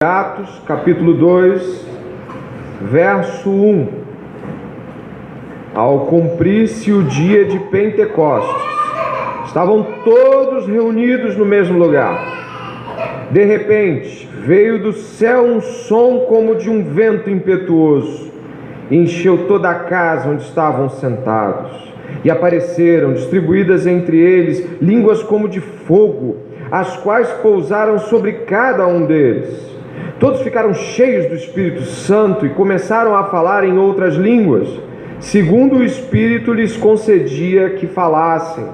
Atos, capítulo 2, verso 1. Ao cumprir-se o dia de Pentecostes, estavam todos reunidos no mesmo lugar. De repente, veio do céu um som como de um vento impetuoso, e encheu toda a casa onde estavam sentados. E apareceram, distribuídas entre eles, línguas como de fogo, as quais pousaram sobre cada um deles. Todos ficaram cheios do Espírito Santo e começaram a falar em outras línguas, segundo o Espírito lhes concedia que falassem.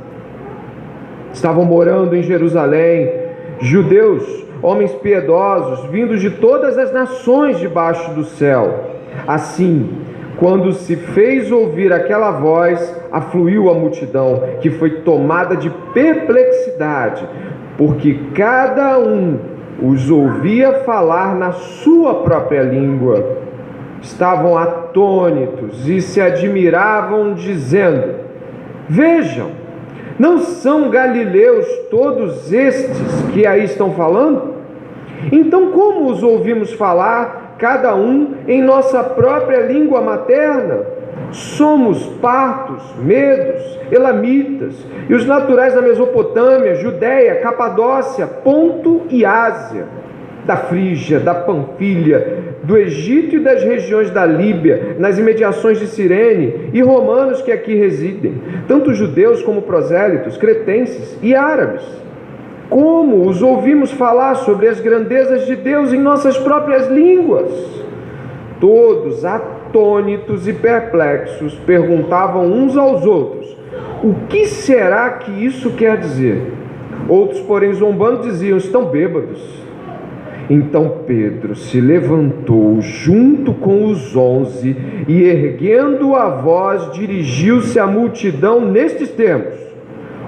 Estavam morando em Jerusalém judeus, homens piedosos, vindos de todas as nações debaixo do céu. Assim, quando se fez ouvir aquela voz, afluiu a multidão, que foi tomada de perplexidade, porque cada um os ouvia falar na sua própria língua. Estavam atônitos e se admiravam, dizendo: vejam, não são galileus todos estes que aí estão falando? Então como os ouvimos falar, cada um em nossa própria língua materna? Somos partos, medos, elamitas, e os naturais da Mesopotâmia, Judéia, Capadócia, Ponto e Ásia, da Frígia, da Panfilha, do Egito e das regiões da Líbia, nas imediações de Cirene, e romanos que aqui residem, tanto judeus como prosélitos, cretenses e árabes. Como os ouvimos falar sobre as grandezas de Deus em nossas próprias línguas? Todos, atônitos e perplexos, perguntavam uns aos outros: o que será que isso quer dizer? Outros, porém, zombando, diziam: estão bêbados. Então Pedro se levantou junto com os 11 e, erguendo a voz, dirigiu-se à multidão nestes termos: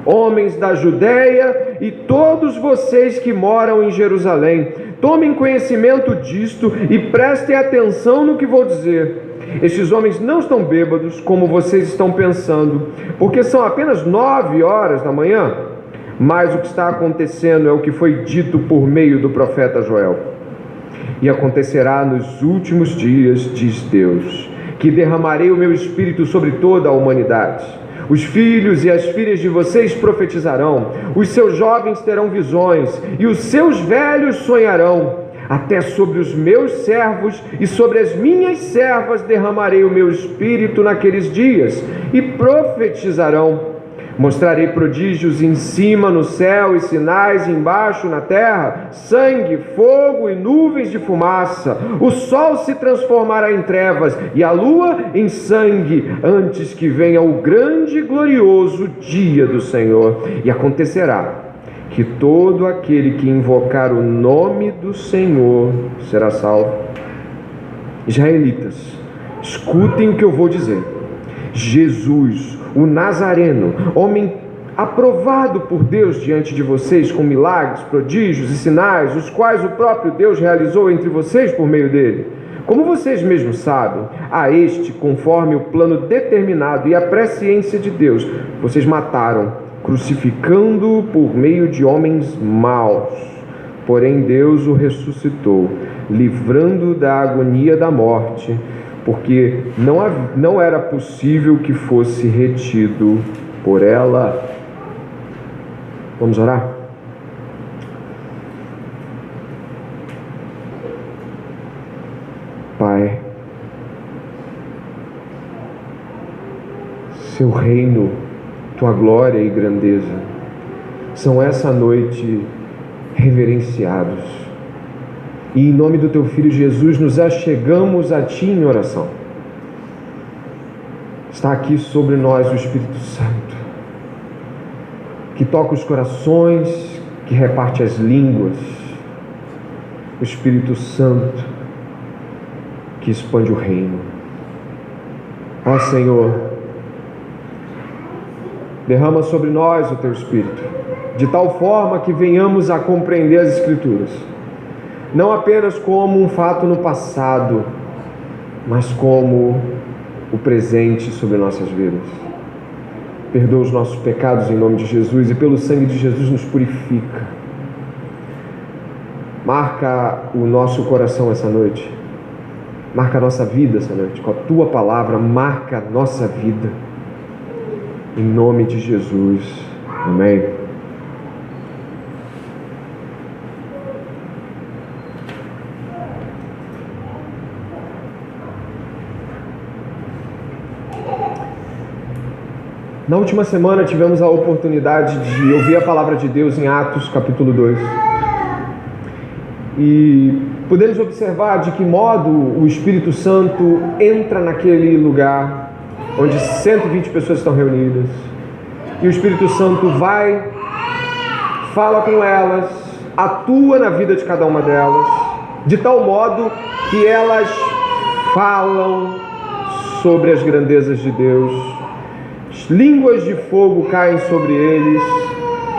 homens da Judéia e todos vocês que moram em Jerusalém, tomem conhecimento disto e prestem atenção no que vou dizer. Estes homens não estão bêbados, como vocês estão pensando, porque são apenas 9 horas da manhã. Mas o que está acontecendo é o que foi dito por meio do profeta Joel. E acontecerá nos últimos dias, diz Deus, que derramarei o meu espírito sobre toda a humanidade. Os filhos e as filhas de vocês profetizarão, os seus jovens terão visões, e os seus velhos sonharão. Até sobre os meus servos e sobre as minhas servas derramarei o meu espírito naqueles dias, e profetizarão. Mostrarei prodígios em cima no céu e sinais embaixo na terra, sangue, fogo e nuvens de fumaça. O sol se transformará em trevas e a lua em sangue, antes que venha o grande e glorioso dia do Senhor. E acontecerá que todo aquele que invocar o nome do Senhor será salvo. Israelitas, escutem o que eu vou dizer. Jesus, o Nazareno, homem aprovado por Deus diante de vocês com milagres, prodígios e sinais, os quais o próprio Deus realizou entre vocês por meio dele. Como vocês mesmos sabem, a este, conforme o plano determinado e a presciência de Deus, vocês mataram, crucificando-o por meio de homens maus. Porém Deus o ressuscitou, livrando-o da agonia da morte, porque não era possível que fosse retido por ela. Vamos orar? Pai, seu reino, tua glória e grandeza são essa noite reverenciados. E em nome do teu Filho Jesus nos achegamos a ti em oração. Está aqui sobre nós o Espírito Santo, que toca os corações, que reparte as línguas. O Espírito Santo que expande o reino. Ó Senhor, derrama sobre nós o teu Espírito, de tal forma que venhamos a compreender as Escrituras, não apenas como um fato no passado, mas como o presente sobre nossas vidas. Perdoa os nossos pecados em nome de Jesus e pelo sangue de Jesus nos purifica. Marca o nosso coração essa noite. Marca a nossa vida essa noite. Com a Tua palavra, marca a nossa vida. Em nome de Jesus. Amém. Na última semana tivemos a oportunidade de ouvir a palavra de Deus em Atos capítulo 2. E podemos observar de que modo o Espírito Santo entra naquele lugar onde 120 pessoas estão reunidas. E o Espírito Santo vai, fala com elas, atua na vida de cada uma delas, de tal modo que elas falam sobre as grandezas de Deus. Línguas de fogo caem sobre eles.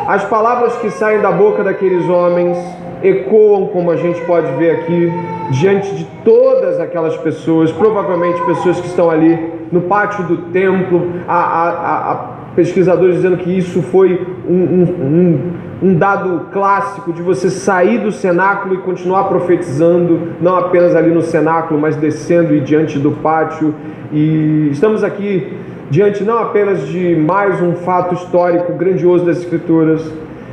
As palavras que saem da boca daqueles homens ecoam, como a gente pode ver aqui, diante de todas aquelas pessoas, provavelmente pessoas que estão ali no pátio do templo. Há pesquisadores dizendo que isso foi um dado clássico de você sair do cenáculo e continuar profetizando, não apenas ali no cenáculo, mas descendo e diante do pátio. E estamos aqui diante não apenas de mais um fato histórico grandioso das Escrituras,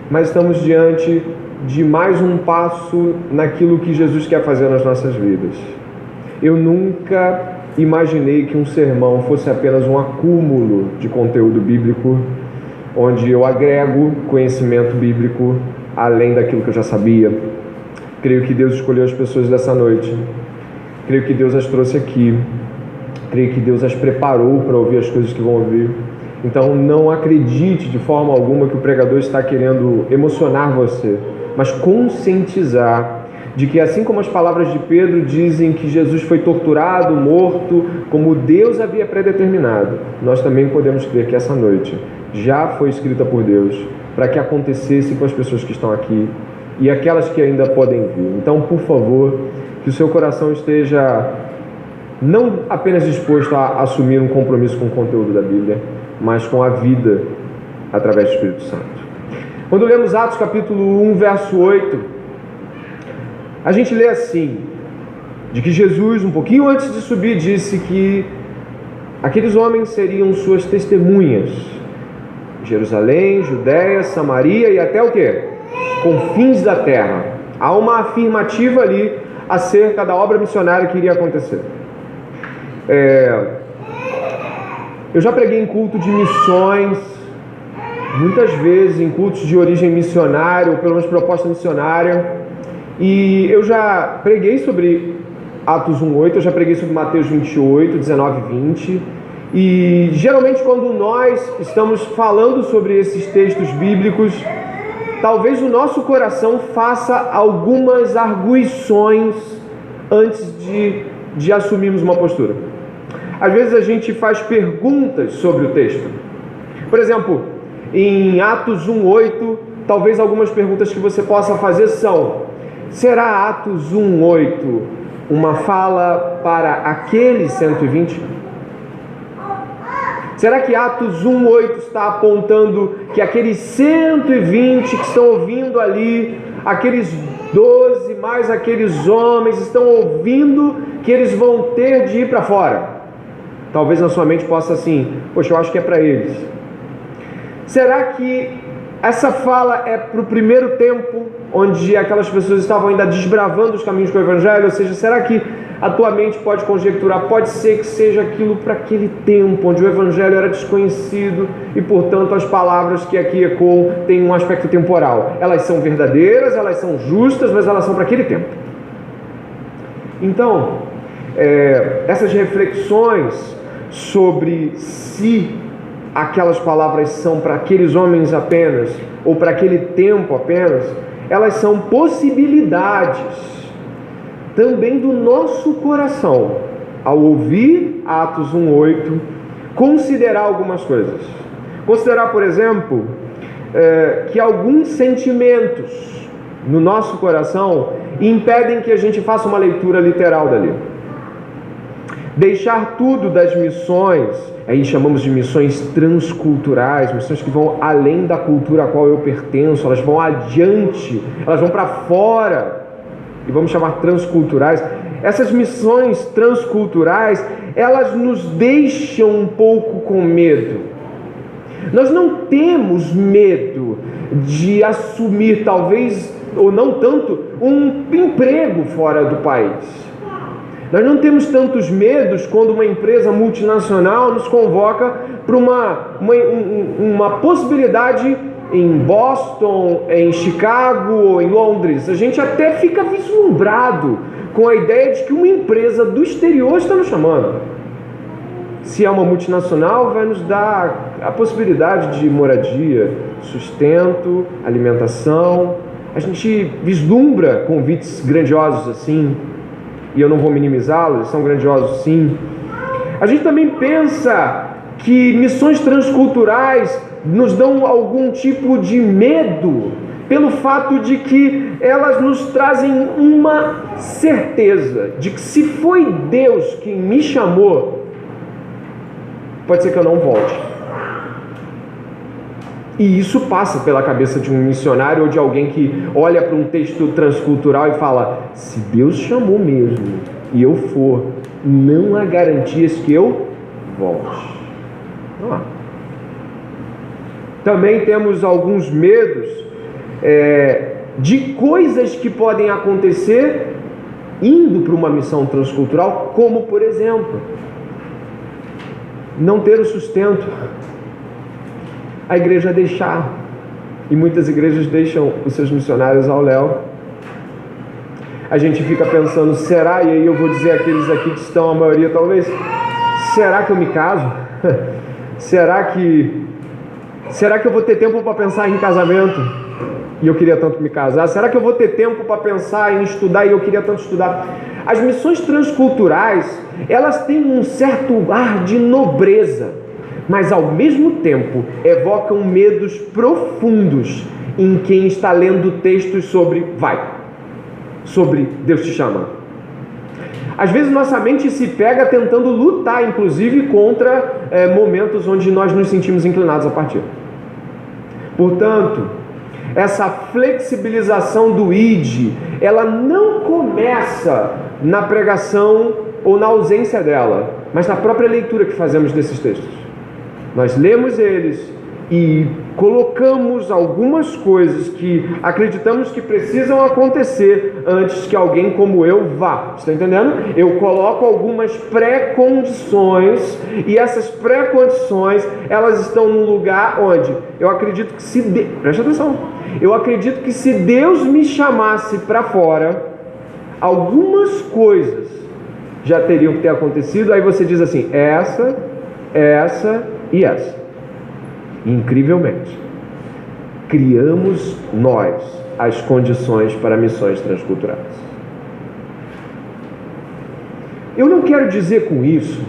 mas estamos diante de mais um passo naquilo que Jesus quer fazer nas nossas vidas. Eu nunca imaginei que um sermão fosse apenas um acúmulo de conteúdo bíblico, onde eu agrego conhecimento bíblico além daquilo que eu já sabia. Creio que Deus escolheu as pessoas dessa noite. Creio que Deus as trouxe aqui. Creio que Deus as preparou para ouvir as coisas que vão ouvir. Então não acredite de forma alguma que o pregador está querendo emocionar você, mas conscientizar de que, assim como as palavras de Pedro dizem que Jesus foi torturado, morto, como Deus havia predeterminado, nós também podemos crer que essa noite já foi escrita por Deus para que acontecesse com as pessoas que estão aqui e aquelas que ainda podem vir. Então, por favor, que o seu coração esteja não apenas disposto a assumir um compromisso com o conteúdo da Bíblia, mas com a vida através do Espírito Santo. Quando lemos Atos capítulo 1, verso 8, a gente lê assim, de que Jesus, um pouquinho antes de subir, disse que aqueles homens seriam suas testemunhas. Jerusalém, Judéia, Samaria e até o quê? Os confins da terra. Há uma afirmativa ali acerca da obra missionária que iria acontecer. Eu já preguei em culto de missões, muitas vezes em cultos de origem missionária, ou pelo menos proposta missionária, e eu já preguei sobre Atos 1:8, eu já preguei sobre Mateus 28, 19 e 20, e geralmente quando nós estamos falando sobre esses textos bíblicos, talvez o nosso coração faça algumas arguições antes de assumirmos uma postura. Às vezes a gente faz perguntas sobre o texto. Por exemplo, em Atos 1:8, talvez algumas perguntas que você possa fazer são: será Atos 1:8 uma fala para aqueles 120? Será que Atos 1:8 está apontando que aqueles 120 que estão ouvindo ali, aqueles 12 mais aqueles homens, estão ouvindo que eles vão ter de ir para fora? Talvez na sua mente possa assim: poxa, eu acho que é para eles. Será que essa fala é para o primeiro tempo, onde aquelas pessoas estavam ainda desbravando os caminhos com o Evangelho? Ou seja, será que a tua mente pode conjecturar, pode ser que seja aquilo para aquele tempo, onde o Evangelho era desconhecido e, portanto, as palavras que aqui ecoam têm um aspecto temporal. Elas são verdadeiras, elas são justas, mas elas são para aquele tempo. Então, essas reflexões sobre se aquelas palavras são para aqueles homens apenas, ou para aquele tempo apenas, elas são possibilidades também do nosso coração, ao ouvir Atos 1:8, considerar algumas coisas. Considerar, por exemplo, que alguns sentimentos no nosso coração impedem que a gente faça uma leitura literal dali. Deixar tudo das missões, aí chamamos de missões transculturais, missões que vão além da cultura a qual eu pertenço, elas vão adiante, elas vão para fora e vamos chamar transculturais, essas missões transculturais, elas nos deixam um pouco com medo. Nós não temos medo de assumir, talvez, ou não tanto, um emprego fora do país. Nós não temos tantos medos quando uma empresa multinacional nos convoca para uma possibilidade em Boston, em Chicago ou em Londres. A gente até fica vislumbrado com a ideia de que uma empresa do exterior está nos chamando. Se é uma multinacional, vai nos dar a possibilidade de moradia, sustento, alimentação. A gente vislumbra convites grandiosos assim, e eu não vou minimizá-los, eles são grandiosos sim. A gente também pensa que missões transculturais nos dão algum tipo de medo, pelo fato de que elas nos trazem uma certeza de que se foi Deus quem me chamou, pode ser que eu não volte. E isso passa pela cabeça de um missionário ou de alguém que olha para um texto transcultural e fala: se Deus chamou mesmo e eu for, não há garantias que eu volte. Não há. Também temos alguns medos de coisas que podem acontecer indo para uma missão transcultural, como, por exemplo, não ter o sustento, a igreja deixar, e muitas igrejas deixam os seus missionários ao léu. A gente fica pensando, será, e aí eu vou dizer aqueles aqui que estão, a maioria talvez, será que eu me caso? Será que eu vou ter tempo para pensar em casamento? E eu queria tanto me casar. Será que eu vou ter tempo para pensar em estudar? E eu queria tanto estudar. As missões transculturais, elas têm um certo ar de nobreza, mas ao mesmo tempo evocam medos profundos em quem está lendo textos sobre Deus te chama. Às vezes nossa mente se pega tentando lutar, inclusive, contra momentos onde nós nos sentimos inclinados a partir. Portanto, essa flexibilização do ID, ela não começa na pregação ou na ausência dela, mas na própria leitura que fazemos desses textos. Nós lemos eles e colocamos algumas coisas que acreditamos que precisam acontecer antes que alguém como eu vá. Está entendendo? Eu coloco algumas pré-condições, e essas pré-condições, elas estão num lugar onde eu acredito que preste atenção, eu acredito que se Deus me chamasse para fora, algumas coisas já teriam que ter acontecido. Aí você diz assim, essa e essa. Incrivelmente, criamos nós as condições para missões transculturais. Eu não quero dizer com isso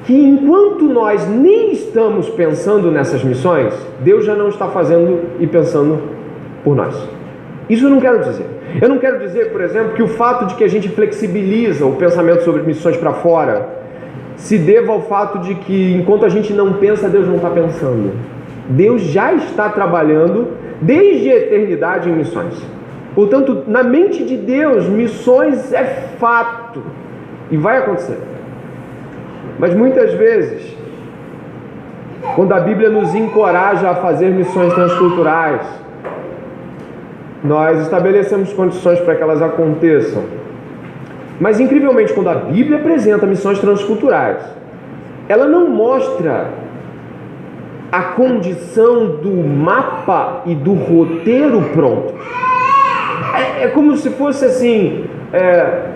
que enquanto nós nem estamos pensando nessas missões, Deus já não está fazendo e pensando por nós. Isso eu não quero dizer. Eu não quero dizer, por exemplo, que o fato de que a gente flexibiliza o pensamento sobre missões para fora se deva ao fato de que enquanto a gente não pensa, Deus não está pensando. Deus já está trabalhando desde a eternidade em missões. Portanto, na mente de Deus, missões é fato e vai acontecer. Mas muitas vezes, quando a Bíblia nos encoraja a fazer missões transculturais, nós estabelecemos condições para que elas aconteçam. Mas, incrivelmente, quando a Bíblia apresenta missões transculturais, ela não mostra a condição do mapa e do roteiro pronto. É como se fosse assim,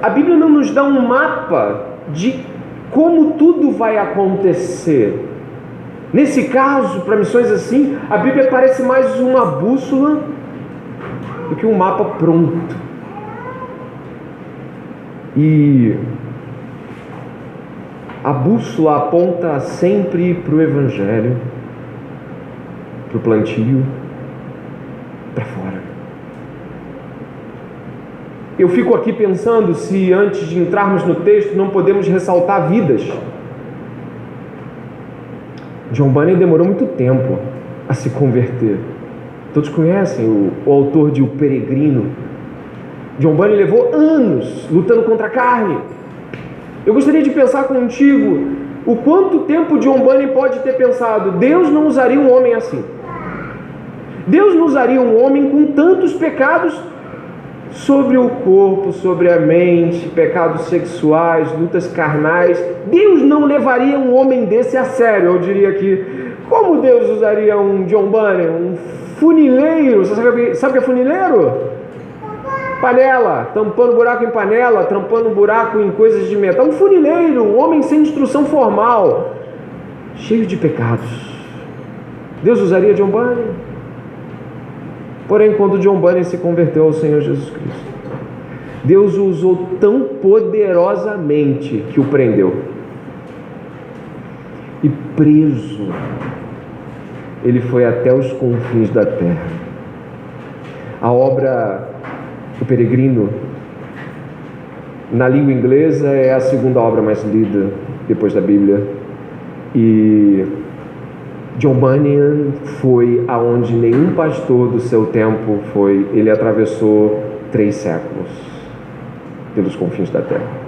a Bíblia não nos dá um mapa de como tudo vai acontecer. Nesse caso, para missões assim, a Bíblia parece mais uma bússola do que um mapa pronto. E a bússola aponta sempre para o Evangelho, para o plantio, para fora. Eu fico aqui pensando se antes de entrarmos no texto não podemos ressaltar vidas. John Bunyan demorou muito tempo a se converter. Todos conhecem o autor de O Peregrino. John Bunyan levou anos lutando contra a carne. Eu gostaria de pensar contigo o quanto tempo John Bunyan pode ter pensado: Deus não usaria um homem assim. Deus não usaria um homem com tantos pecados sobre o corpo, sobre a mente, pecados sexuais, lutas carnais. Deus não levaria um homem desse a sério. Eu diria que, como Deus usaria um John Bunyan, um funileiro? Você sabe o que é funileiro? Panela, tampando buraco em panela, tampando buraco em coisas de metal. Um funileiro, um homem sem instrução formal, cheio de pecados. Deus usaria John Bunyan? Porém, quando John Bunyan se converteu ao Senhor Jesus Cristo, Deus o usou tão poderosamente que o prendeu. E preso, ele foi até os confins da terra. A obra O Peregrino, na língua inglesa, é a segunda obra mais lida depois da Bíblia. E John Bunyan foi aonde nenhum pastor do seu tempo foi. Ele atravessou 3 séculos pelos confins da terra.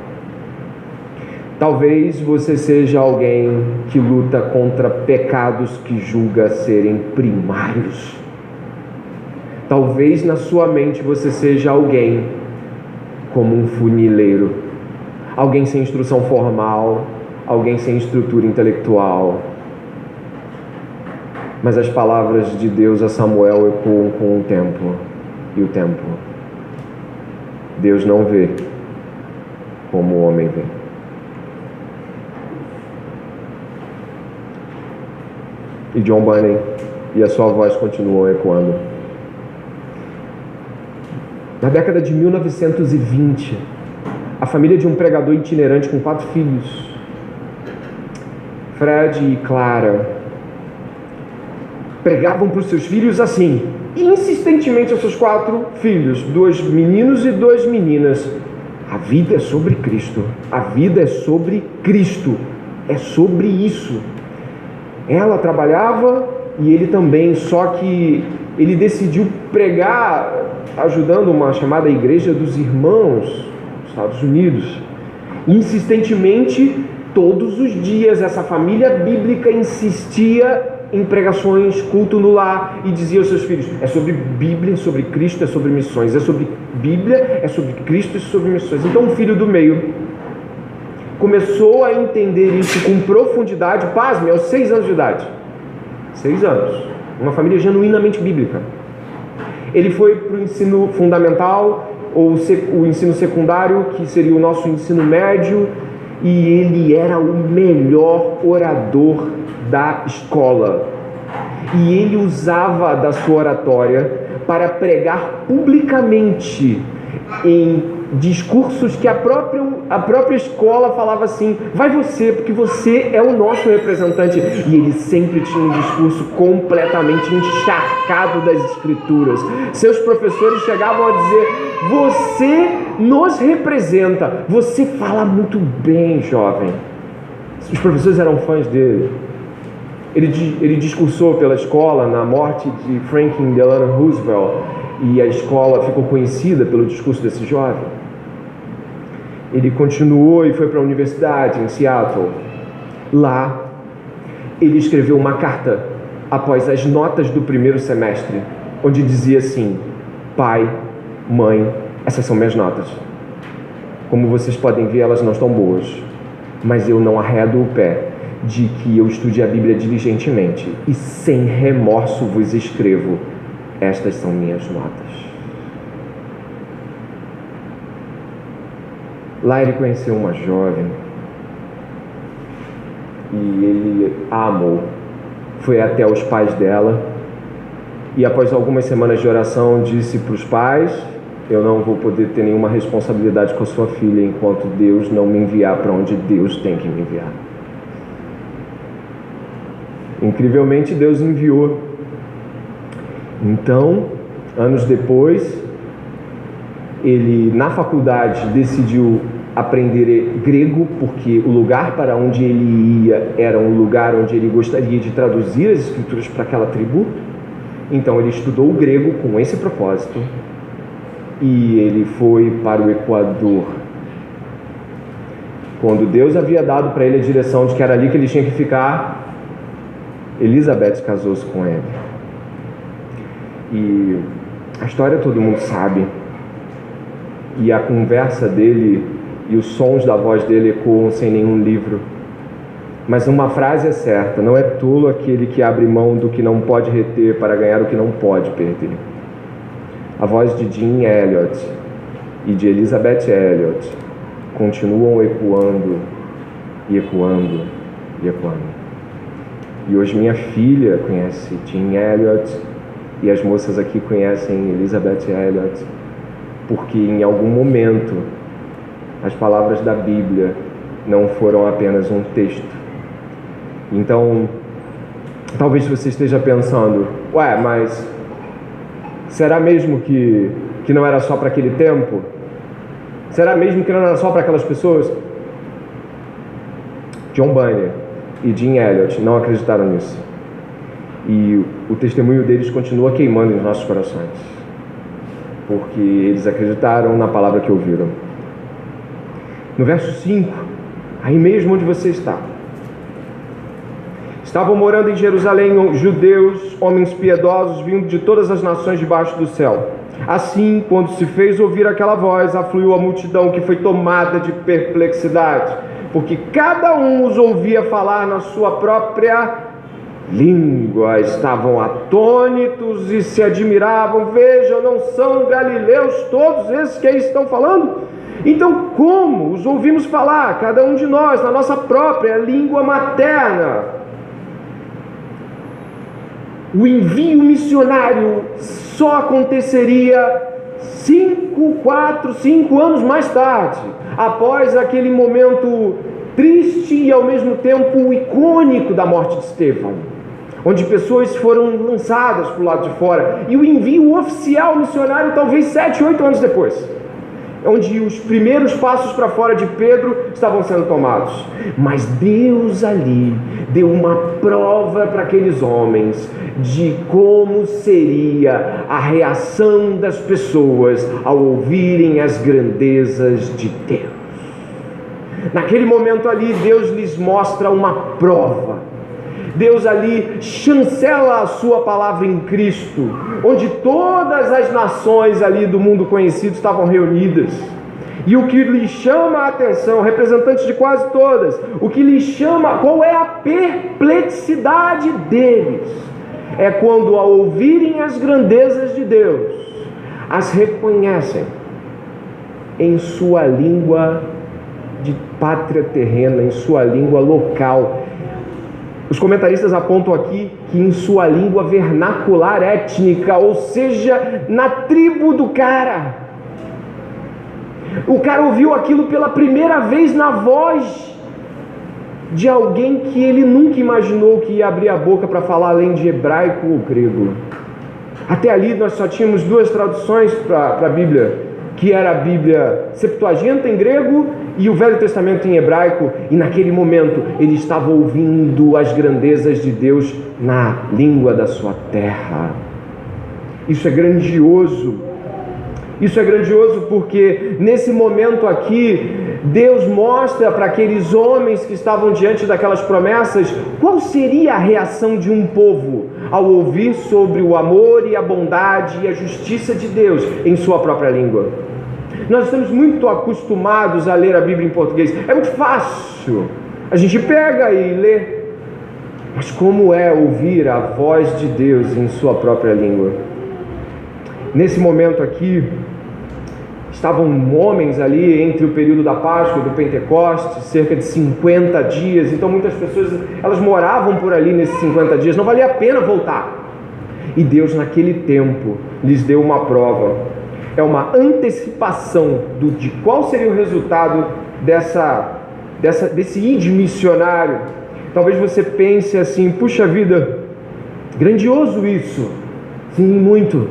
Talvez você seja alguém que luta contra pecados que julga serem primários. Talvez na sua mente você seja alguém como um funileiro, alguém sem instrução formal, alguém sem estrutura intelectual. Mas as palavras de Deus a Samuel ecoam com o tempo e o tempo. Deus não vê como o homem vê. E John Bunyan e a sua voz continuam ecoando. Na década de 1920, a família de um pregador itinerante com 4 filhos, Fred e Clara, pregavam para os seus filhos assim, insistentemente aos seus 4 filhos, 2 meninos e 2 meninas: a vida é sobre Cristo, a vida é sobre Cristo, é sobre isso. Ela trabalhava e ele também, só que ele decidiu pregar ajudando uma chamada Igreja dos Irmãos nos Estados Unidos. Insistentemente, todos os dias, essa família bíblica insistia em pregações, culto no lar, e dizia aos seus filhos: é sobre Bíblia, é sobre Cristo, é sobre missões, é sobre Bíblia, é sobre Cristo, é sobre missões. Então o filho do meio começou a entender isso com profundidade, pasme, aos 6 anos de idade. 6 anos, uma família genuinamente bíblica. Ele foi para o ensino fundamental, ou o ensino secundário, que seria o nosso ensino médio, e ele era o melhor orador da escola. E ele usava da sua oratória para pregar publicamente em discursos que a própria escola falava assim: vai você, porque você é o nosso representante. E ele sempre tinha um discurso completamente encharcado das escrituras. Seus professores chegavam a dizer: você nos representa, você fala muito bem, jovem. Os professores eram fãs dele. Ele discursou pela escola na morte de Franklin Delano Roosevelt, e a escola ficou conhecida pelo discurso desse jovem. Ele continuou e foi para a universidade em Seattle. Lá, ele escreveu uma carta após as notas do primeiro semestre, onde dizia assim: pai, mãe, essas são minhas notas. Como vocês podem ver, elas não estão boas, mas eu não arredo o pé de que eu estude a Bíblia diligentemente e sem remorso vos escrevo: estas são minhas notas. Lá ele conheceu uma jovem e ele a amou. Foi até os pais dela e, após algumas semanas de oração, disse para os pais: eu não vou poder ter nenhuma responsabilidade com a sua filha enquanto Deus não me enviar para onde Deus tem que me enviar. Incrivelmente, Deus enviou. Então, anos depois, ele, na faculdade, decidiu aprender grego, porque o lugar para onde ele ia era um lugar onde ele gostaria de traduzir as escrituras para aquela tribo. Então, ele estudou o grego com esse propósito. e ele foi para o Equador. Quando Deus havia dado para ele a direção de que era ali que ele tinha que ficar, Elizabeth casou-se com ele. E a história todo mundo sabe. E a conversa dele e os sons da voz dele ecoam sem nenhum livro. Mas uma frase é certa: não é tolo aquele que abre mão do que não pode reter para ganhar o que não pode perder. A voz de Jim Elliot e de Elizabeth Elliot continuam ecoando e ecoando e ecoando. E hoje minha filha conhece Jim Elliot e as moças aqui conhecem Elizabeth Elliot, porque em algum momento as palavras da Bíblia não foram apenas um texto. Então, talvez você esteja pensando: ué, mas será mesmo que não era só para aquele tempo? Será mesmo que não era só para aquelas pessoas? John Bunyan e Jim Elliot não acreditaram nisso. E o testemunho deles continua queimando em nossos corações, porque eles acreditaram na palavra que ouviram. No verso 5, aí mesmo onde você está: estavam morando em Jerusalém judeus, homens piedosos, vindo de todas as nações debaixo do céu. Assim, quando se fez ouvir aquela voz, afluiu a multidão, que foi tomada de perplexidade, porque cada um os ouvia falar na sua própria língua. Estavam atônitos e se admiravam. Vejam, não são galileus todos esses que aí estão falando? Então, como os ouvimos falar, cada um de nós, na nossa própria língua materna? O envio missionário só aconteceria 5 anos mais tarde, após aquele momento triste e ao mesmo tempo icônico da morte de Estevão, onde pessoas foram lançadas para o lado de fora, e o envio oficial missionário talvez 7, 8 anos depois, onde os primeiros passos para fora de Pedro estavam sendo tomados. Mas Deus ali deu uma prova para aqueles homens de como seria a reação das pessoas ao ouvirem as grandezas de Deus. Naquele momento ali, Deus lhes mostra uma prova. Deus ali chancela a sua palavra em Cristo, onde todas as nações ali do mundo conhecido estavam reunidas. E o que lhe chama a atenção, representantes de quase todas, o que lhe chama, qual é a perplexidade deles? É quando, ao ouvirem as grandezas de Deus, as reconhecem em sua língua de pátria terrena, em sua língua local. Os comentaristas apontam aqui que em sua língua vernacular étnica, ou seja, na tribo do cara. O cara ouviu aquilo pela primeira vez na voz de alguém que ele nunca imaginou que ia abrir a boca para falar além de hebraico ou grego. Até ali nós só tínhamos 2 traduções para a Bíblia, que era a Bíblia Septuaginta em grego e o Velho Testamento em hebraico, e naquele momento ele estava ouvindo as grandezas de Deus na língua da sua terra. Isso é grandioso. Isso é grandioso porque nesse momento aqui, Deus mostra para aqueles homens que estavam diante daquelas promessas qual seria a reação de um povo ao ouvir sobre o amor e a bondade e a justiça de Deus em sua própria língua. Nós estamos muito acostumados a ler a Bíblia em português. É muito fácil. A gente pega e lê. Mas como é ouvir a voz de Deus em sua própria língua? Nesse momento aqui, estavam homens ali entre o período da Páscoa e do Pentecostes, cerca de 50 dias. Então muitas pessoas, elas moravam por ali nesses 50 dias. Não valia a pena voltar. E Deus naquele tempo lhes deu uma prova. É uma antecipação de qual seria o resultado desse id missionário. Talvez você pense assim: puxa vida, grandioso isso. Sim, muito.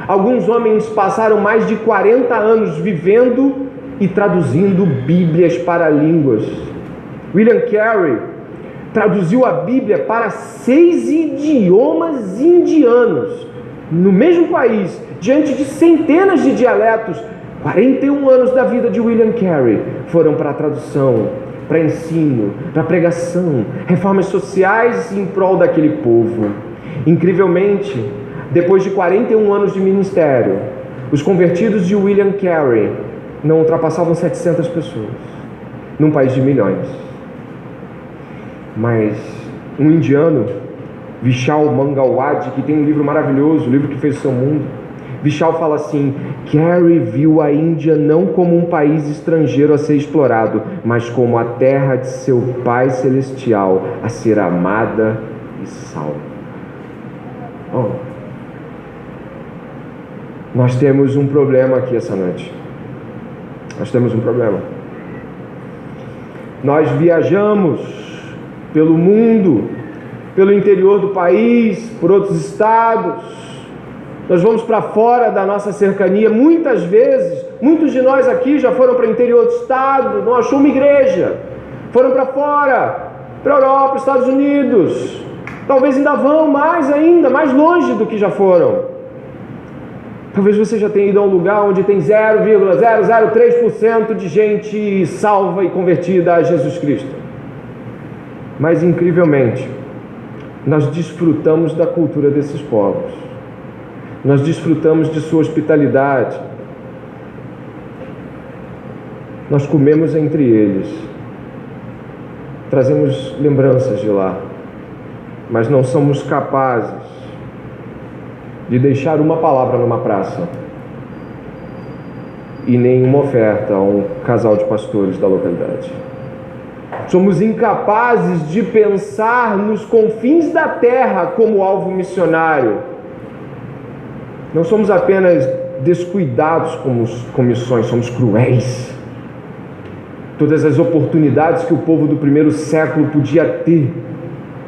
Alguns homens passaram mais de 40 anos vivendo e traduzindo Bíblias para línguas. William Carey traduziu a Bíblia para 6 idiomas indianos, no mesmo país, diante de centenas de dialetos. 41 anos da vida de William Carey foram para a tradução, para ensino, para pregação, reformas sociais em prol daquele povo. Incrivelmente, depois de 41 anos de ministério, os convertidos de William Carey não ultrapassavam 700 pessoas, num país de milhões. Mas um indiano, Vishal Mangalwadi, que tem um livro maravilhoso, o livro que fez o seu mundo, Vishal fala assim: Carey viu a Índia não como um país estrangeiro a ser explorado, mas como a terra de seu Pai Celestial a ser amada e salva. Oh. Nós temos um problema aqui essa noite. Nós temos um problema. Nós viajamos pelo mundo, pelo interior do país, por outros estados. Nós vamos para fora da nossa cercania. Muitas vezes, muitos de nós aqui já foram para o interior do estado, não achou uma igreja. Foram para fora, para a Europa, Estados Unidos. Talvez ainda vão mais ainda, mais longe do que já foram. Talvez você já tenha ido a um lugar onde tem 0,003% de gente salva e convertida a Jesus Cristo. Mas, incrivelmente, nós desfrutamos da cultura desses povos. Nós desfrutamos de sua hospitalidade. Nós comemos entre eles. Trazemos lembranças de lá. Mas não somos capazes de deixar uma palavra numa praça e nenhuma oferta a um casal de pastores da localidade. Somos incapazes de pensar nos confins da terra como alvo missionário. Não somos apenas descuidados com missões, somos cruéis. Todas as oportunidades que o povo do primeiro século podia ter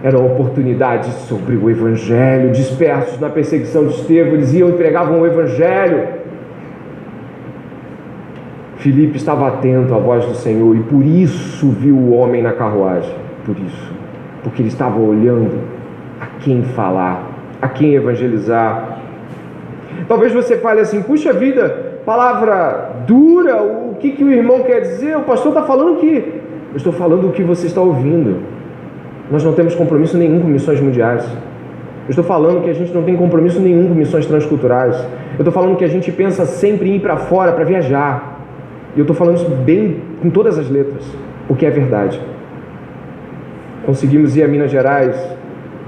eram oportunidades sobre o Evangelho. Dispersos na perseguição de Estevão, eles iam e pregavam o Evangelho. Filipe estava atento à voz do Senhor e por isso viu o homem na carruagem. Por isso, porque ele estava olhando a quem falar, a quem evangelizar. Talvez você fale assim: puxa vida, palavra dura, o que o irmão quer dizer? O pastor está falando que... Eu estou falando o que você está ouvindo. Nós não temos compromisso nenhum com missões mundiais. Eu estou falando que a gente não tem compromisso nenhum com missões transculturais. Eu estou falando que a gente pensa sempre em ir para fora, para viajar. E eu estou falando isso bem, com todas as letras, porque é verdade. Conseguimos ir a Minas Gerais,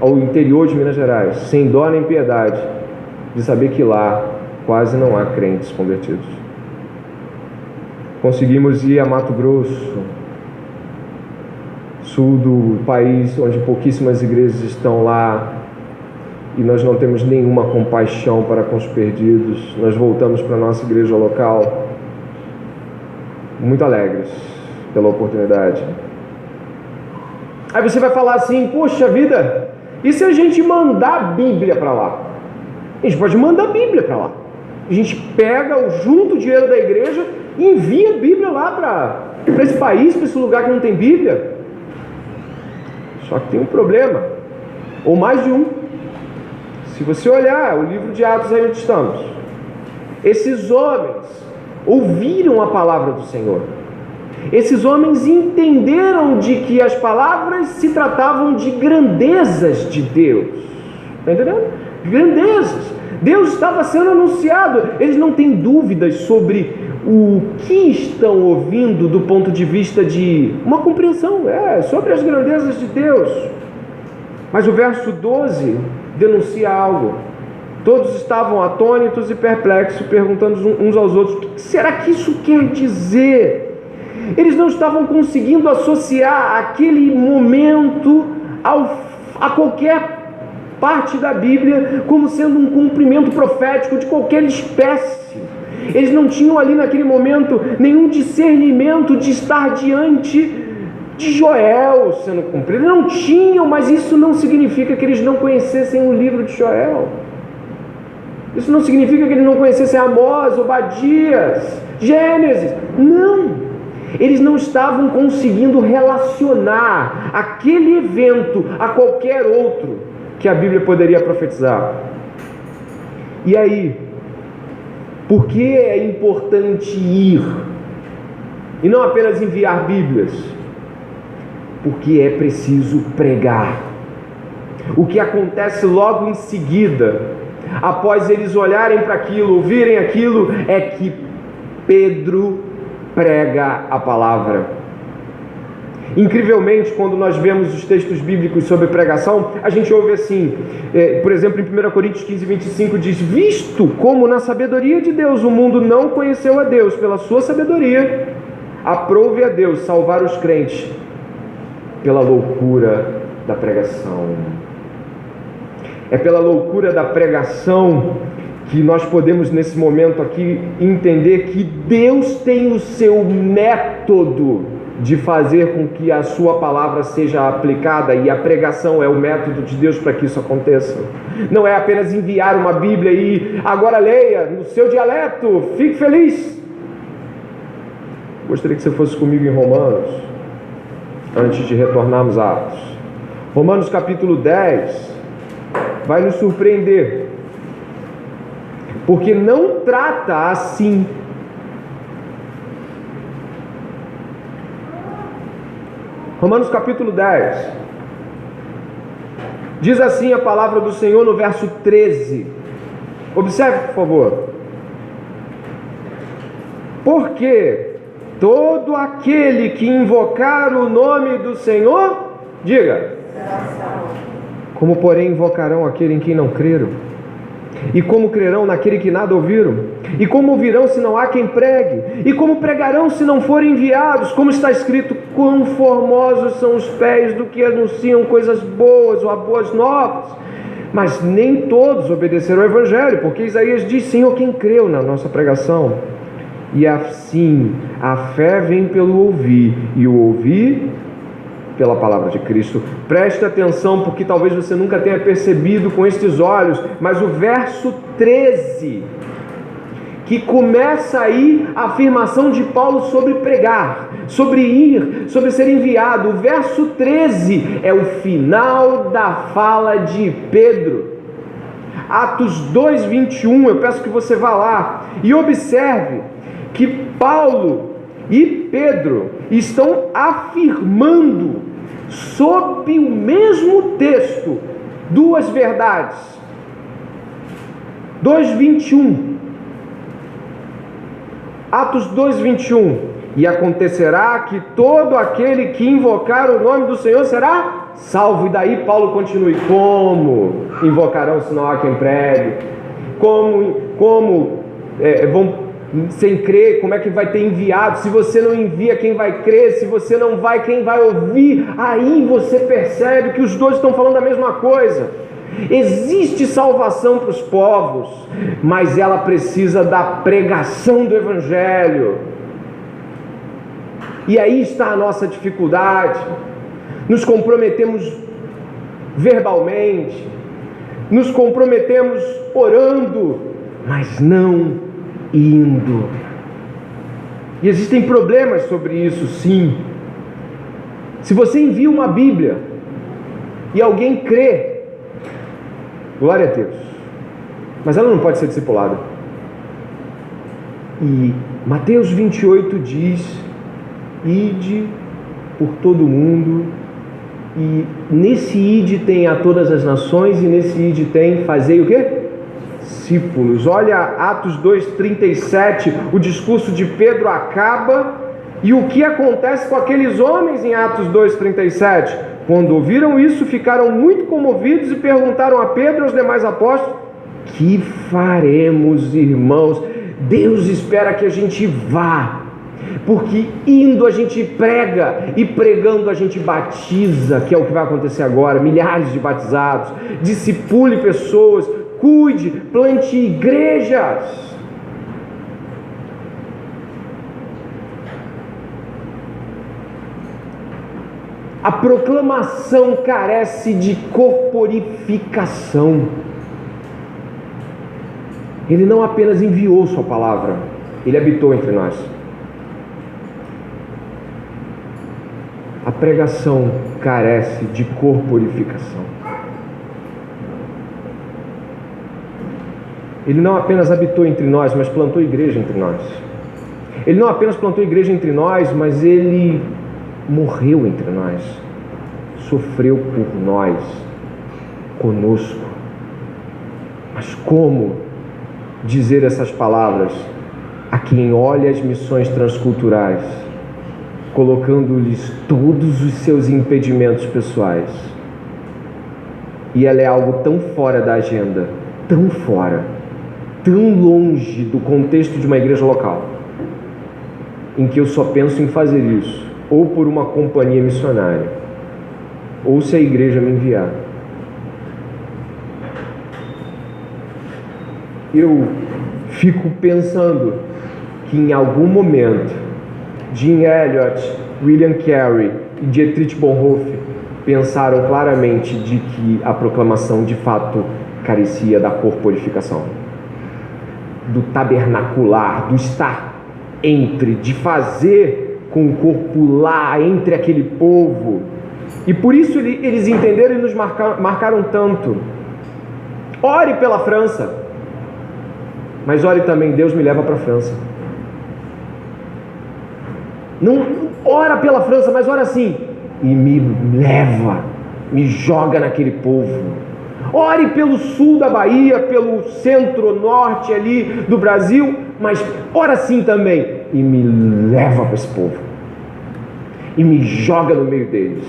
ao interior de Minas Gerais, sem dó nem piedade, de saber que lá quase não há crentes convertidos. Conseguimos ir a Mato Grosso, sul do país, onde pouquíssimas igrejas estão lá, e nós não temos nenhuma compaixão para com os perdidos. Nós voltamos para a nossa igreja local muito alegres pela oportunidade. Aí você vai falar assim: poxa vida, e se a gente mandar a Bíblia para lá? A gente pode mandar a Bíblia para lá. A gente pega, junta o dinheiro da igreja e envia a Bíblia lá para esse país, para esse lugar que não tem Bíblia. Só que tem um problema, ou mais de um. Se você olhar o livro de Atos, aí onde estamos, esses homens ouviram a palavra do Senhor. Esses homens entenderam de que as palavras se tratavam de grandezas de Deus. Está entendendo? Grandezas. Deus estava sendo anunciado. Eles não têm dúvidas sobre o que estão ouvindo do ponto de vista de uma compreensão, sobre as grandezas de Deus. Mas o verso 12 denuncia algo. Todos estavam atônitos e perplexos, perguntando uns aos outros: o que será que isso quer dizer? Eles não estavam conseguindo associar aquele momento a qualquer parte da Bíblia como sendo um cumprimento profético de qualquer espécie. Eles não tinham ali naquele momento nenhum discernimento de estar diante de Joel sendo cumprido. Eles não tinham, mas isso não significa que eles não conhecessem o livro de Joel. Isso não significa que eles não conhecessem Amós, Obadias, Gênesis. Não! Eles não estavam conseguindo relacionar aquele evento a qualquer outro que a Bíblia poderia profetizar. E aí, Por que é importante ir e não apenas enviar Bíblias? Porque é preciso pregar. O que acontece logo em seguida, após eles olharem para aquilo, ouvirem aquilo, é que Pedro prega a palavra. Incrivelmente, quando nós vemos os textos bíblicos sobre pregação, a gente ouve assim, por exemplo, em 1 Coríntios 15, 25 diz: visto como na sabedoria de Deus o mundo não conheceu a Deus, pela sua sabedoria aprove a Deus salvar os crentes pela loucura da pregação. É pela loucura da pregação que nós podemos nesse momento aqui entender que Deus tem o seu método de fazer com que a sua palavra seja aplicada, e a pregação é o método de Deus para que isso aconteça. Não é apenas enviar uma Bíblia e agora leia no seu dialeto, fique feliz. Gostaria que você fosse comigo em Romanos, antes de retornarmos a Atos. Romanos capítulo 10 vai nos surpreender, porque não trata assim. Romanos capítulo 10 diz assim a palavra do Senhor no verso 13. Observe, por favor. Porque todo aquele que invocar o nome do Senhor, diga, como porém invocarão aquele em quem não creram? E como crerão naquele que nada ouviram? E como ouvirão se não há quem pregue? E como pregarão se não forem enviados? Como está escrito: quão formosos são os pés do que anunciam coisas boas ou boas novas. Mas nem todos obedeceram ao Evangelho, porque Isaías diz: Senhor, quem creu na nossa pregação? E assim, a fé vem pelo ouvir, e o ouvir pela palavra de Cristo. Preste atenção, porque talvez você nunca tenha percebido com estes olhos, mas o verso 13, que começa aí a afirmação de Paulo sobre pregar, sobre ir, sobre ser enviado. O verso 13 é o final da fala de Pedro. Atos 2, 21, eu peço que você vá lá e observe que Paulo e Pedro estão afirmando sob o mesmo texto duas verdades. 2:21, Atos 2:21, e acontecerá que todo aquele que invocar o nome do Senhor será salvo. E daí Paulo continua: como invocarão se não há quem pregue? Como vão sem crer? Como é que vai ter enviado? Se você não envia, quem vai crer? Se você não vai, quem vai ouvir? Aí você percebe que os dois estão falando a mesma coisa. Existe salvação para os povos, mas ela precisa da pregação do Evangelho. E aí está a nossa dificuldade. Nos comprometemos verbalmente, nos comprometemos orando, mas não indo. E existem problemas sobre isso, sim. Se você envia uma Bíblia e alguém crê, glória a Deus, mas ela não pode ser discipulada. E Mateus 28 diz: ide por todo mundo, e nesse ide tem a todas as nações, e nesse ide tem fazei o quê? Discípulos. Olha Atos 2:37, o discurso de Pedro acaba, e o que acontece com aqueles homens em Atos 2:37? Quando ouviram isso, ficaram muito comovidos e perguntaram a Pedro e aos demais apóstolos: que faremos, irmãos? Deus espera que a gente vá, porque indo a gente prega, e pregando a gente batiza, que é o que vai acontecer agora. Milhares de batizados. Discipule pessoas, cuide, plante igrejas. A proclamação carece de corporificação. Ele não apenas enviou sua palavra, ele habitou entre nós. A pregação carece de corporificação. Ele não apenas habitou entre nós, mas plantou igreja entre nós. Ele não apenas plantou igreja entre nós, mas Ele morreu entre nós, sofreu por nós, conosco. Mas como dizer essas palavras a quem olha as missões transculturais, colocando-lhes todos os seus impedimentos pessoais? E ela é algo tão fora da agenda, tão fora, tão longe do contexto de uma igreja local, em que eu só penso em fazer isso, ou por uma companhia missionária, ou se a igreja me enviar. Eu fico pensando que em algum momento Jim Elliot, William Carey e Dietrich Bonhoeffer pensaram claramente de que a proclamação de fato carecia da corporificação, do tabernacular, do estar entre, de fazer com o corpo lá entre aquele povo. E por isso eles entenderam e nos marcaram tanto. Ore pela França, mas ore também, Deus me leva para a França. Não ora pela França, mas ora assim, e me leva, me joga naquele povo. Ore pelo sul da Bahia, pelo centro-norte ali do Brasil, mas ora assim também, e me leva para esse povo, e me joga no meio deles,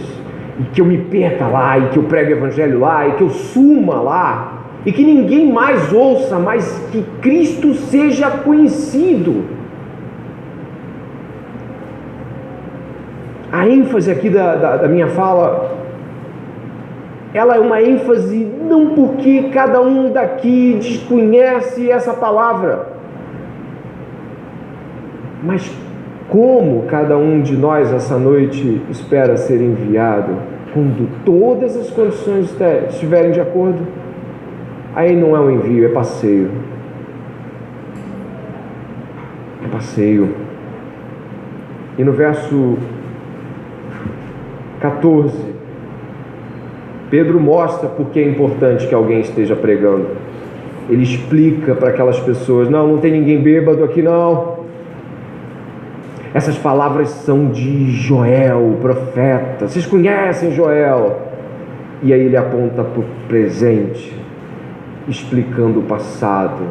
e que eu me perca lá, e que eu pregue o evangelho lá, e que eu suma lá, e que ninguém mais ouça, mas que Cristo seja conhecido. A ênfase aqui da minha fala, ela é uma ênfase não porque cada um daqui desconhece essa palavra, mas como cada um de nós essa noite espera ser enviado, quando todas as condições estiverem de acordo. Aí não é um envio, é passeio. É passeio. E no verso 14, Pedro mostra por que é importante que alguém esteja pregando. Ele explica para aquelas pessoas: não tem ninguém bêbado aqui não. Essas palavras são de Joel, o profeta. Vocês conhecem Joel? E aí ele aponta para o presente, explicando o passado.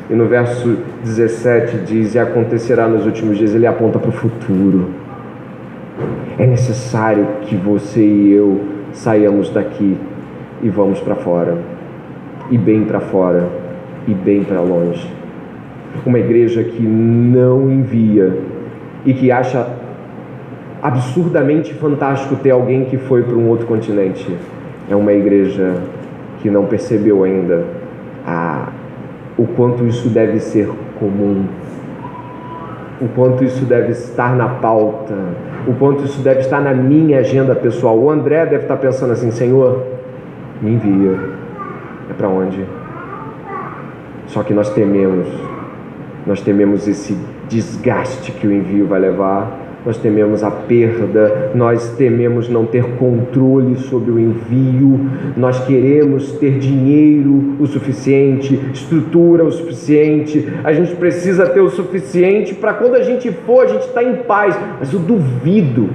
E no verso 17 diz: e acontecerá nos últimos dias. Ele aponta para o futuro. É necessário que você e eu saiamos daqui e vamos para fora, e bem para fora, e bem para longe. Uma igreja que não envia e que acha absurdamente fantástico ter alguém que foi para um outro continente, é uma igreja que não percebeu ainda o quanto isso deve ser comum, o quanto isso deve estar na pauta, o quanto isso deve estar na minha agenda pessoal. O André deve estar pensando assim: Senhor, me envia. É para onde? Só que nós tememos esse desgaste que o envio vai levar, nós tememos a perda, nós tememos não ter controle sobre o envio, nós queremos ter dinheiro o suficiente, estrutura o suficiente, a gente precisa ter o suficiente para quando a gente for, a gente está em paz. Mas eu duvido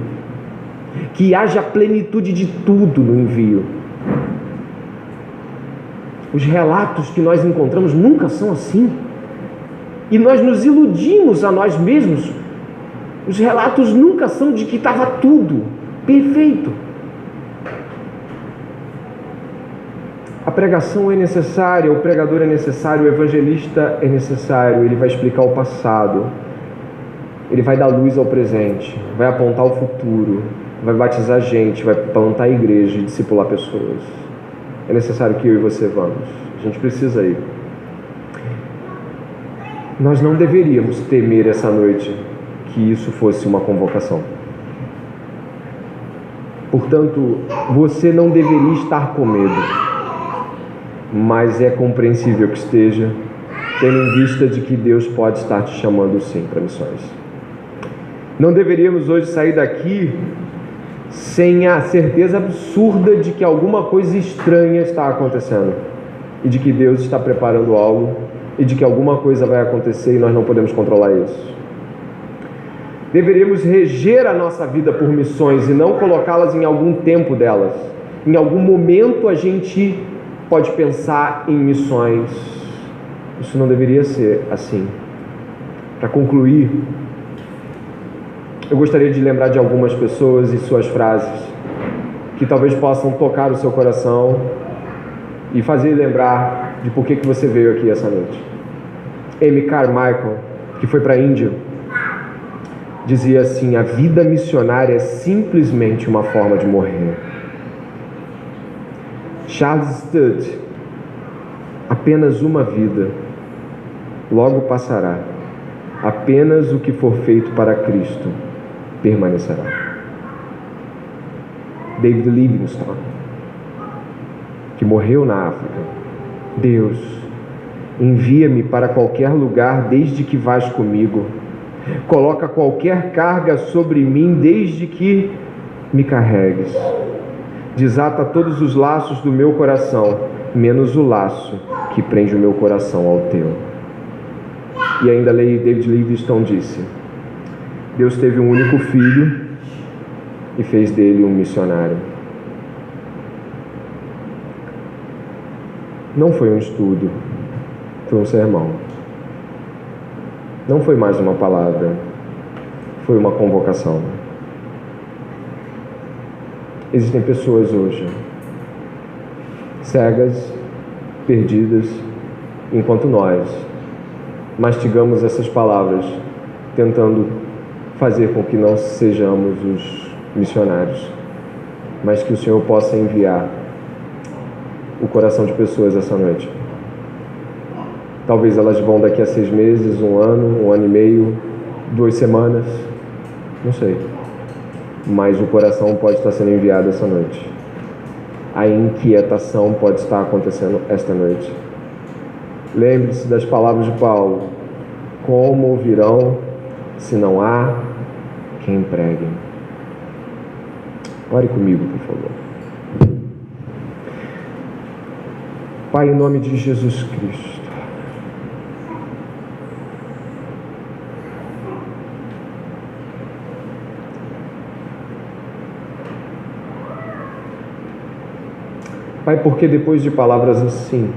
que haja plenitude de tudo no envio. Os relatos que nós encontramos nunca são assim, e nós nos iludimos a nós mesmos. Os relatos nunca são de que estava tudo perfeito. A pregação é necessária, o pregador é necessário, o evangelista é necessário. Ele vai explicar o passado, ele vai dar luz ao presente, vai apontar o futuro, vai batizar gente, vai plantar a igreja e discipular pessoas. É necessário que eu e você vamos. A gente precisa ir. Nós não deveríamos temer essa noite que isso fosse uma convocação. Portanto, você não deveria estar com medo, mas é compreensível que esteja, tendo em vista de que Deus pode estar te chamando sim para missões. Não deveríamos hoje sair daqui sem a certeza absurda de que alguma coisa estranha está acontecendo e de que Deus está preparando algo e de que alguma coisa vai acontecer e nós não podemos controlar isso. Deveríamos reger a nossa vida por missões e não colocá-las em algum tempo delas. Em algum momento a gente pode pensar em missões. Isso não deveria ser assim. Para concluir, eu gostaria de lembrar de algumas pessoas e suas frases que talvez possam tocar o seu coração e fazer lembrar de por que você veio aqui essa noite. Amy Carmichael, que foi para a Índia, dizia assim: a vida missionária é simplesmente uma forma de morrer. Charles Studd: apenas uma vida, logo passará. Apenas o que for feito para Cristo permanecerá. David Livingstone, que morreu na África: Deus, envia-me para qualquer lugar desde que vás comigo. Coloca qualquer carga sobre mim desde que me carregues. Desata todos os laços do meu coração, menos o laço que prende o meu coração ao teu. E ainda David Livingstone disse: Deus teve um único filho e fez dele um missionário. Não foi um estudo, foi um sermão. Não foi mais uma palavra, foi uma convocação. Existem pessoas hoje cegas, perdidas, enquanto nós mastigamos essas palavras, tentando fazer com que não sejamos os missionários, mas que o Senhor possa enviar o coração de pessoas essa noite. Talvez elas vão daqui a 6 meses, 1 ano, 1 ano e meio, 2 semanas, não sei. Mas o coração pode estar sendo enviado essa noite. A inquietação pode estar acontecendo esta noite. Lembre-se das palavras de Paulo: como ouvirão se não há quem pregue? Ore comigo, por favor. Pai, em nome de Jesus Cristo, Pai, porque depois de palavras assim,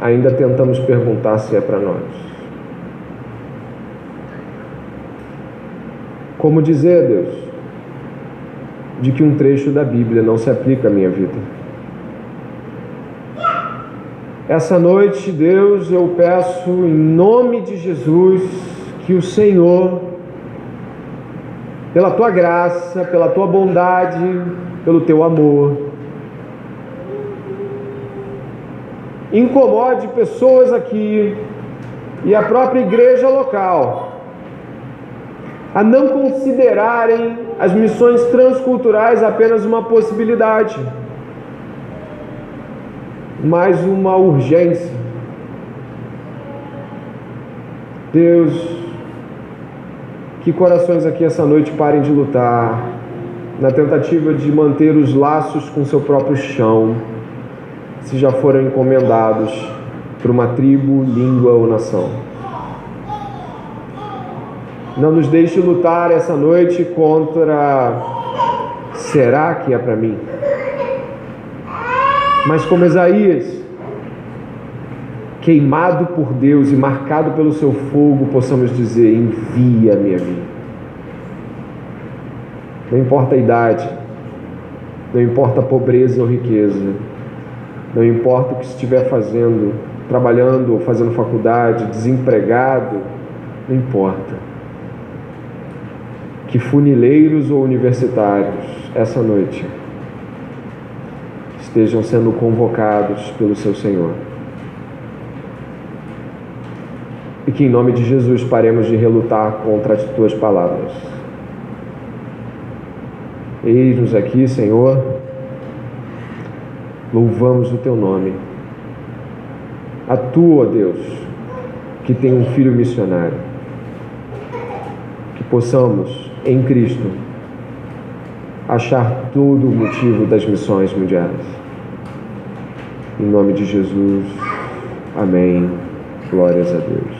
ainda tentamos perguntar se é para nós. Como dizer, Deus, de que um trecho da Bíblia não se aplica à minha vida? Essa noite, Deus, eu peço em nome de Jesus que o Senhor, pela Tua graça, pela Tua bondade, pelo Teu amor, incomode pessoas aqui e a própria igreja local a não considerarem as missões transculturais apenas uma possibilidade, mas uma urgência. Deus, que corações aqui essa noite parem de lutar na tentativa de manter os laços com seu próprio chão, se já foram encomendados por uma tribo, língua ou nação. Não nos deixe lutar essa noite contra será que é para mim? Mas como Isaías, queimado por Deus e marcado pelo seu fogo, possamos dizer: envia-me a mim. Não importa a idade, não importa a pobreza ou riqueza, não importa o que estiver fazendo, trabalhando ou fazendo faculdade, desempregado, não importa. Que funileiros ou universitários, essa noite, estejam sendo convocados pelo seu Senhor. E que em nome de Jesus paremos de relutar contra as tuas palavras. Eis-nos aqui, Senhor, louvamos o teu nome. A tua, Deus, que tem um filho missionário, que possamos, em Cristo, achar todo o motivo das missões mundiais. Em nome de Jesus. Amém. Glórias a Deus.